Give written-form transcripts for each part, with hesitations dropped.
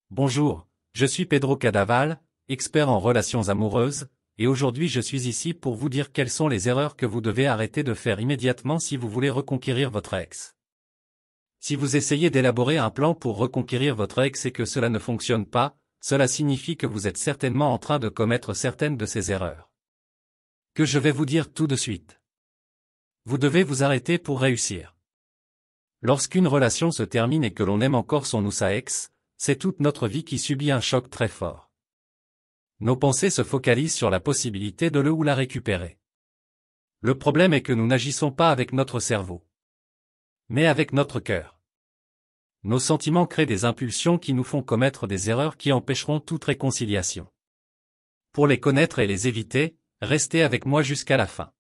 Bonjour, je suis Pedro Cadaval, expert en relations amoureuses, et aujourd'hui je suis ici pour vous dire quelles sont les erreurs que vous devez arrêter de faire immédiatement si vous voulez reconquérir votre ex. Si vous essayez d'élaborer un plan pour reconquérir votre ex et que cela ne fonctionne pas, cela signifie que vous êtes certainement en train de commettre certaines de ces erreurs. Que je vais vous dire tout de suite. Vous devez vous arrêter pour réussir. Lorsqu'une relation se termine et que l'on aime encore son ou sa ex, c'est toute notre vie qui subit un choc très fort. Nos pensées se focalisent sur la possibilité de le ou la récupérer. Le problème est que nous n'agissons pas avec notre cerveau, mais avec notre cœur. Nos sentiments créent des impulsions qui nous font commettre des erreurs qui empêcheront toute réconciliation. Pour les connaître et les éviter, restez avec moi jusqu'à la fin.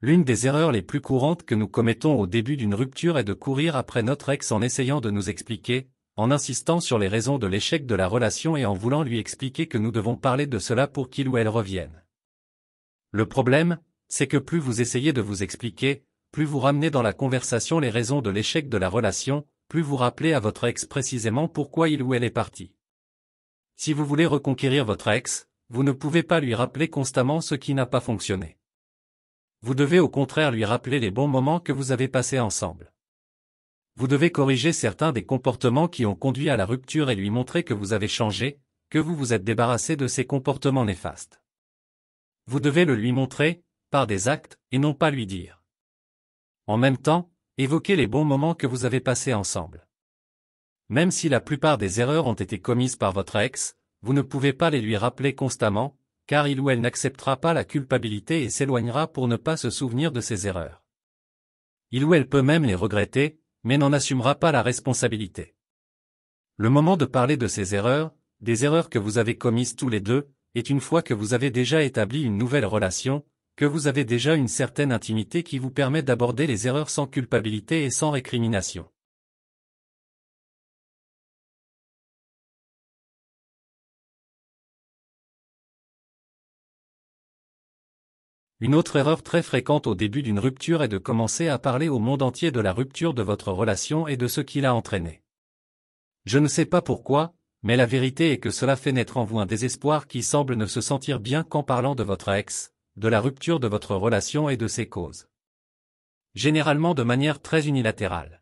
L'une des erreurs les plus courantes que nous commettons au début d'une rupture est de courir après notre ex en essayant de nous expliquer, en insistant sur les raisons de l'échec de la relation et en voulant lui expliquer que nous devons parler de cela pour qu'il ou elle revienne. Le problème, c'est que plus vous essayez de vous expliquer, plus vous ramenez dans la conversation les raisons de l'échec de la relation, plus vous rappelez à votre ex précisément pourquoi il ou elle est parti. Si vous voulez reconquérir votre ex, vous ne pouvez pas lui rappeler constamment ce qui n'a pas fonctionné. Vous devez au contraire lui rappeler les bons moments que vous avez passés ensemble. Vous devez corriger certains des comportements qui ont conduit à la rupture et lui montrer que vous avez changé, que vous vous êtes débarrassé de ces comportements néfastes. Vous devez le lui montrer, par des actes, et non pas lui dire. En même temps, évoquez les bons moments que vous avez passés ensemble. Même si la plupart des erreurs ont été commises par votre ex, vous ne pouvez pas les lui rappeler constamment, car il ou elle n'acceptera pas la culpabilité et s'éloignera pour ne pas se souvenir de ses erreurs. Il ou elle peut même les regretter, mais n'en assumera pas la responsabilité. Le moment de parler de ces erreurs, des erreurs que vous avez commises tous les deux, est une fois que vous avez déjà établi une nouvelle relation, que vous avez déjà une certaine intimité qui vous permet d'aborder les erreurs sans culpabilité et sans récrimination. Une autre erreur très fréquente au début d'une rupture est de commencer à parler au monde entier de la rupture de votre relation et de ce qui l'a entraîné. Je ne sais pas pourquoi, mais la vérité est que cela fait naître en vous un désespoir qui semble ne se sentir bien qu'en parlant de votre ex, de la rupture de votre relation et de ses causes. Généralement de manière très unilatérale.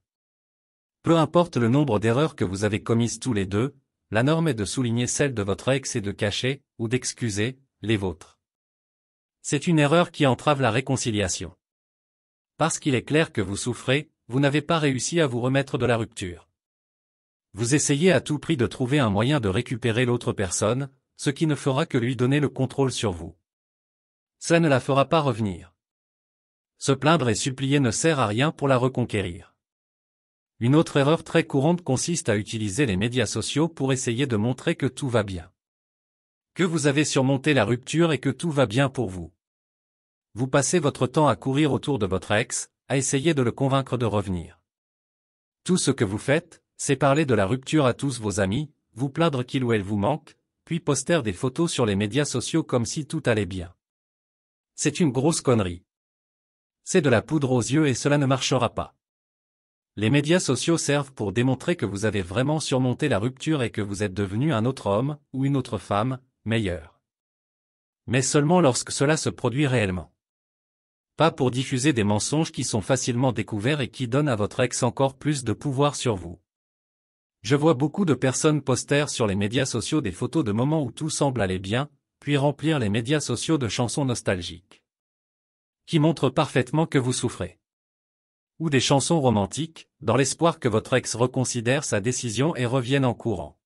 Peu importe le nombre d'erreurs que vous avez commises tous les deux, la norme est de souligner celle de votre ex et de cacher, ou d'excuser, les vôtres. C'est une erreur qui entrave la réconciliation. Parce qu'il est clair que vous souffrez, vous n'avez pas réussi à vous remettre de la rupture. Vous essayez à tout prix de trouver un moyen de récupérer l'autre personne, ce qui ne fera que lui donner le contrôle sur vous. Ça ne la fera pas revenir. Se plaindre et supplier ne sert à rien pour la reconquérir. Une autre erreur très courante consiste à utiliser les médias sociaux pour essayer de montrer que tout va bien. Que vous avez surmonté la rupture et que tout va bien pour vous. Vous passez votre temps à courir autour de votre ex, à essayer de le convaincre de revenir. Tout ce que vous faites, c'est parler de la rupture à tous vos amis, vous plaindre qu'il ou elle vous manque, puis poster des photos sur les médias sociaux comme si tout allait bien. C'est une grosse connerie. C'est de la poudre aux yeux et cela ne marchera pas. Les médias sociaux servent pour démontrer que vous avez vraiment surmonté la rupture et que vous êtes devenu un autre homme, ou une autre femme, meilleur. Mais seulement lorsque cela se produit réellement. Pas pour diffuser des mensonges qui sont facilement découverts et qui donnent à votre ex encore plus de pouvoir sur vous. Je vois beaucoup de personnes poster sur les médias sociaux des photos de moments où tout semble aller bien, puis remplir les médias sociaux de chansons nostalgiques. Qui montrent parfaitement que vous souffrez. Ou des chansons romantiques, dans l'espoir que votre ex reconsidère sa décision et revienne en courant.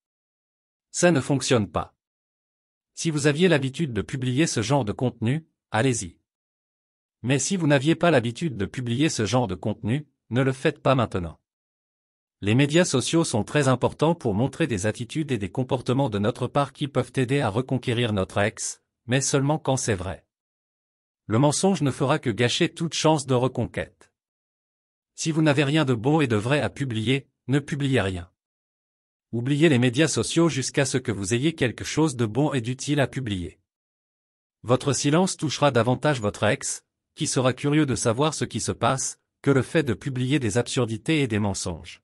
Ça ne fonctionne pas. Si vous aviez l'habitude de publier ce genre de contenu, allez-y. Mais si vous n'aviez pas l'habitude de publier ce genre de contenu, ne le faites pas maintenant. Les médias sociaux sont très importants pour montrer des attitudes et des comportements de notre part qui peuvent aider à reconquérir notre ex, mais seulement quand c'est vrai. Le mensonge ne fera que gâcher toute chance de reconquête. Si vous n'avez rien de bon et de vrai à publier, ne publiez rien. Oubliez les médias sociaux jusqu'à ce que vous ayez quelque chose de bon et d'utile à publier. Votre silence touchera davantage votre ex, qui sera curieux de savoir ce qui se passe, que le fait de publier des absurdités et des mensonges.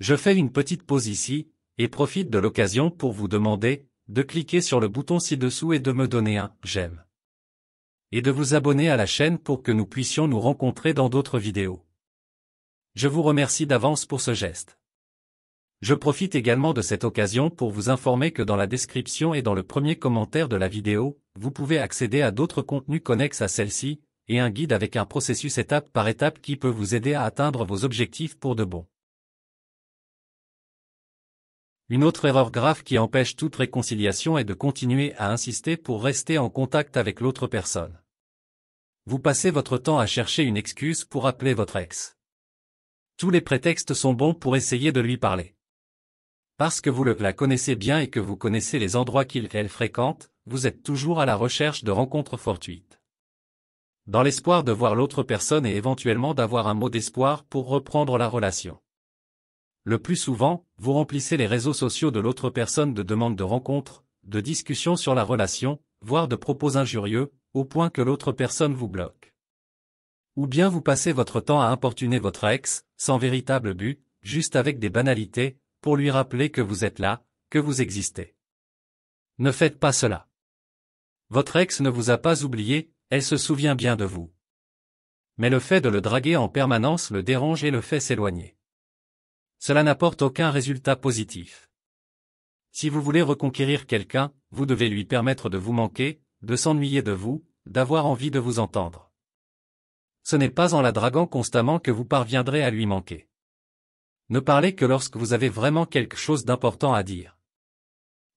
Je fais une petite pause ici, et profite de l'occasion pour vous demander de cliquer sur le bouton ci-dessous et de me donner un « j'aime » et de vous abonner à la chaîne pour que nous puissions nous rencontrer dans d'autres vidéos. Je vous remercie d'avance pour ce geste. Je profite également de cette occasion pour vous informer que dans la description et dans le premier commentaire de la vidéo, vous pouvez accéder à d'autres contenus connexes à celle-ci, et un guide avec un processus étape par étape qui peut vous aider à atteindre vos objectifs pour de bon. Une autre erreur grave qui empêche toute réconciliation est de continuer à insister pour rester en contact avec l'autre personne. Vous passez votre temps à chercher une excuse pour appeler votre ex. Tous les prétextes sont bons pour essayer de lui parler. Parce que vous la connaissez bien et que vous connaissez les endroits qu'elle fréquente, vous êtes toujours à la recherche de rencontres fortuites. Dans l'espoir de voir l'autre personne et éventuellement d'avoir un mot d'espoir pour reprendre la relation. Le plus souvent, vous remplissez les réseaux sociaux de l'autre personne de demandes de rencontres, de discussions sur la relation, voire de propos injurieux, au point que l'autre personne vous bloque. Ou bien vous passez votre temps à importuner votre ex, sans véritable but, juste avec des banalités, pour lui rappeler que vous êtes là, que vous existez. Ne faites pas cela. Votre ex ne vous a pas oublié, elle se souvient bien de vous. Mais le fait de le draguer en permanence le dérange et le fait s'éloigner. Cela n'apporte aucun résultat positif. Si vous voulez reconquérir quelqu'un, vous devez lui permettre de vous manquer, de s'ennuyer de vous, d'avoir envie de vous entendre. Ce n'est pas en la draguant constamment que vous parviendrez à lui manquer. Ne parlez que lorsque vous avez vraiment quelque chose d'important à dire.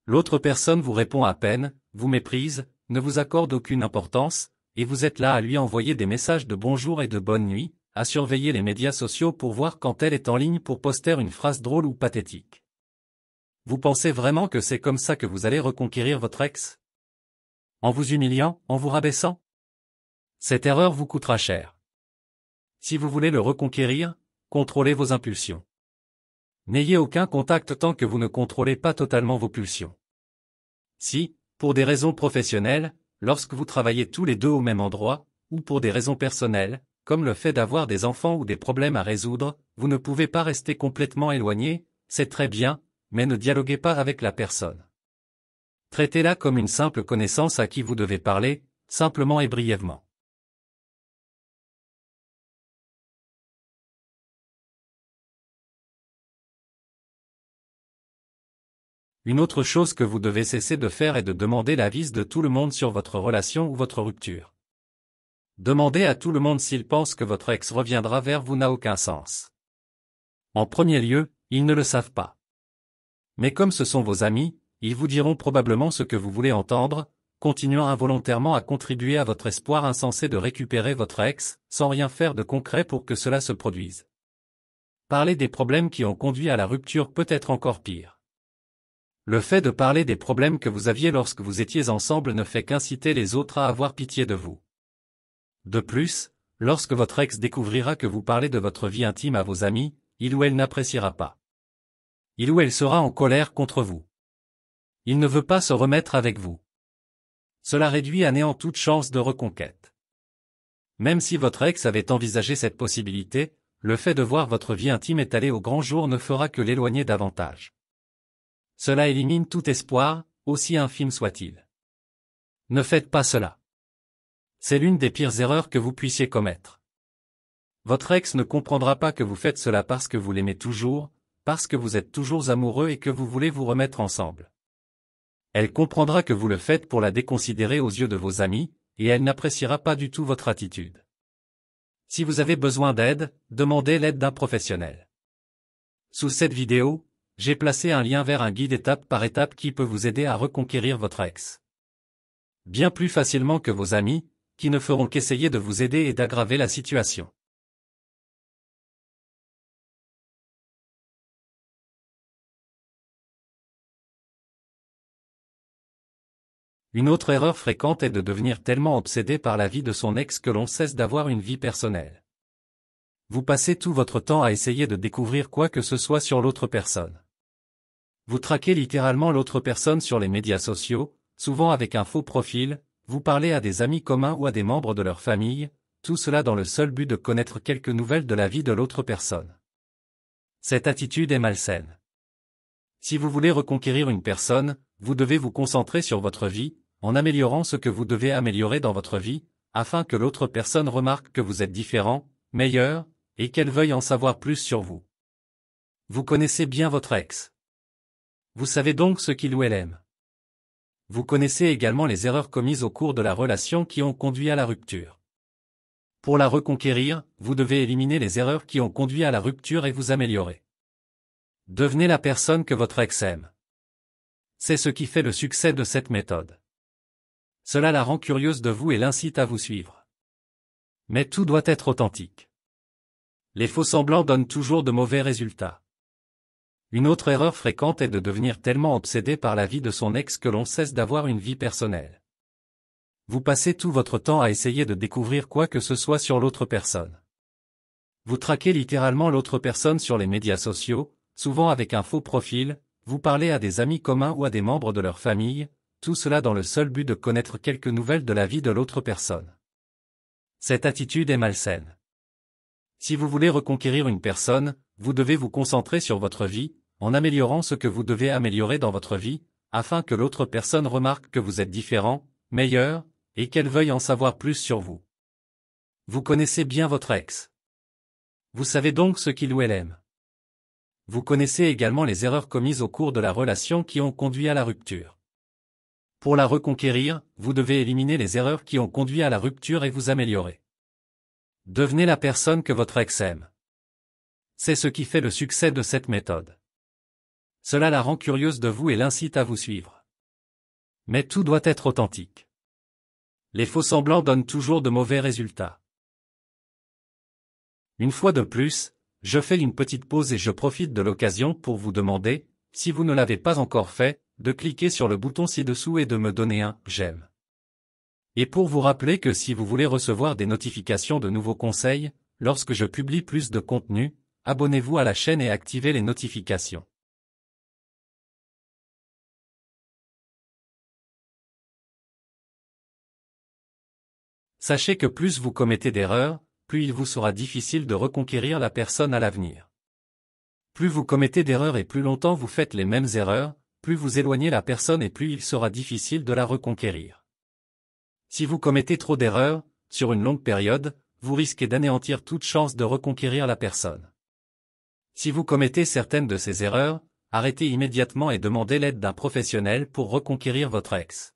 L'autre personne vous répond à peine, vous méprise, ne vous accorde aucune importance, et vous êtes là à lui envoyer des messages de bonjour et de bonne nuit, à surveiller les médias sociaux pour voir quand elle est en ligne pour poster une phrase drôle ou pathétique. Vous pensez vraiment que c'est comme ça que vous allez reconquérir votre ex? En vous humiliant, en vous rabaissant? Cette erreur vous coûtera cher. Si vous voulez le reconquérir, contrôlez vos impulsions. N'ayez aucun contact tant que vous ne contrôlez pas totalement vos pulsions. Si, pour des raisons professionnelles, lorsque vous travaillez tous les deux au même endroit, ou pour des raisons personnelles, comme le fait d'avoir des enfants ou des problèmes à résoudre, vous ne pouvez pas rester complètement éloigné, c'est très bien, mais ne dialoguez pas avec la personne. Traitez-la comme une simple connaissance à qui vous devez parler, simplement et brièvement. Une autre chose que vous devez cesser de faire est de demander l'avis de tout le monde sur votre relation ou votre rupture. Demander à tout le monde s'il pense que votre ex reviendra vers vous n'a aucun sens. En premier lieu, ils ne le savent pas. Mais comme ce sont vos amis, ils vous diront probablement ce que vous voulez entendre, continuant involontairement à contribuer à votre espoir insensé de récupérer votre ex, sans rien faire de concret pour que cela se produise. Parler des problèmes qui ont conduit à la rupture peut être encore pire. Le fait de parler des problèmes que vous aviez lorsque vous étiez ensemble ne fait qu'inciter les autres à avoir pitié de vous. De plus, lorsque votre ex découvrira que vous parlez de votre vie intime à vos amis, il ou elle n'appréciera pas. Il ou elle sera en colère contre vous. Il ne veut pas se remettre avec vous. Cela réduit à néant toute chance de reconquête. Même si votre ex avait envisagé cette possibilité, le fait de voir votre vie intime étalée au grand jour ne fera que l'éloigner davantage. Cela élimine tout espoir, aussi infime soit-il. Ne faites pas cela. C'est l'une des pires erreurs que vous puissiez commettre. Votre ex ne comprendra pas que vous faites cela parce que vous l'aimez toujours, parce que vous êtes toujours amoureux et que vous voulez vous remettre ensemble. Elle comprendra que vous le faites pour la déconsidérer aux yeux de vos amis, et elle n'appréciera pas du tout votre attitude. Si vous avez besoin d'aide, demandez l'aide d'un professionnel. Sous cette vidéo, j'ai placé un lien vers un guide étape par étape qui peut vous aider à reconquérir votre ex. Bien plus facilement que vos amis, qui ne feront qu'essayer de vous aider et d'aggraver la situation. Une autre erreur fréquente est de devenir tellement obsédé par la vie de son ex que l'on cesse d'avoir une vie personnelle. Vous passez tout votre temps à essayer de découvrir quoi que ce soit sur l'autre personne. Vous traquez littéralement l'autre personne sur les médias sociaux, souvent avec un faux profil, vous parlez à des amis communs ou à des membres de leur famille, tout cela dans le seul but de connaître quelques nouvelles de la vie de l'autre personne. Cette attitude est malsaine. Si vous voulez reconquérir une personne, vous devez vous concentrer sur votre vie, en améliorant ce que vous devez améliorer dans votre vie, afin que l'autre personne remarque que vous êtes différent, meilleur, et qu'elle veuille en savoir plus sur vous. Vous connaissez bien votre ex. Vous savez donc ce qu'il ou elle aime. Vous connaissez également les erreurs commises au cours de la relation qui ont conduit à la rupture. Pour la reconquérir, vous devez éliminer les erreurs qui ont conduit à la rupture et vous améliorer. Devenez la personne que votre ex aime. C'est ce qui fait le succès de cette méthode. Cela la rend curieuse de vous et l'incite à vous suivre. Mais tout doit être authentique. Les faux-semblants donnent toujours de mauvais résultats. Une autre erreur fréquente est de devenir tellement obsédé par la vie de son ex que l'on cesse d'avoir une vie personnelle. Vous passez tout votre temps à essayer de découvrir quoi que ce soit sur l'autre personne. Vous traquez littéralement l'autre personne sur les médias sociaux, souvent avec un faux profil, vous parlez à des amis communs ou à des membres de leur famille, tout cela dans le seul but de connaître quelques nouvelles de la vie de l'autre personne. Cette attitude est malsaine. Si vous voulez reconquérir une personne, vous devez vous concentrer sur votre vie, en améliorant ce que vous devez améliorer dans votre vie, afin que l'autre personne remarque que vous êtes différent, meilleur, et qu'elle veuille en savoir plus sur vous. Vous connaissez bien votre ex. Vous savez donc ce qu'il ou elle aime. Vous connaissez également les erreurs commises au cours de la relation qui ont conduit à la rupture. Pour la reconquérir, vous devez éliminer les erreurs qui ont conduit à la rupture et vous améliorer. Devenez la personne que votre ex aime. C'est ce qui fait le succès de cette méthode. Cela la rend curieuse de vous et l'incite à vous suivre. Mais tout doit être authentique. Les faux-semblants donnent toujours de mauvais résultats. Une fois de plus, je fais une petite pause et je profite de l'occasion pour vous demander, si vous ne l'avez pas encore fait, de cliquer sur le bouton ci-dessous et de me donner un « j'aime ». Et pour vous rappeler que si vous voulez recevoir des notifications de nouveaux conseils, lorsque je publie plus de contenu, abonnez-vous à la chaîne et activez les notifications. Sachez que plus vous commettez d'erreurs, plus il vous sera difficile de reconquérir la personne à l'avenir. Plus vous commettez d'erreurs et plus longtemps vous faites les mêmes erreurs, plus vous éloignez la personne et plus il sera difficile de la reconquérir. Si vous commettez trop d'erreurs, sur une longue période, vous risquez d'anéantir toute chance de reconquérir la personne. Si vous commettez certaines de ces erreurs, arrêtez immédiatement et demandez l'aide d'un professionnel pour reconquérir votre ex.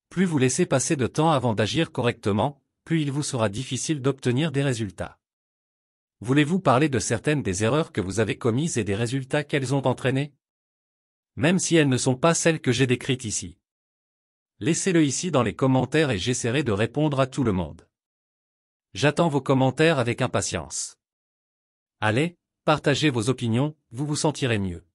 Plus vous laissez passer de temps avant d'agir correctement, plus il vous sera difficile d'obtenir des résultats. Voulez-vous parler de certaines des erreurs que vous avez commises et des résultats qu'elles ont entraînés? Même si elles ne sont pas celles que j'ai décrites ici. Laissez-le ici dans les commentaires et j'essaierai de répondre à tout le monde. J'attends vos commentaires avec impatience. Allez, partagez vos opinions, vous vous sentirez mieux.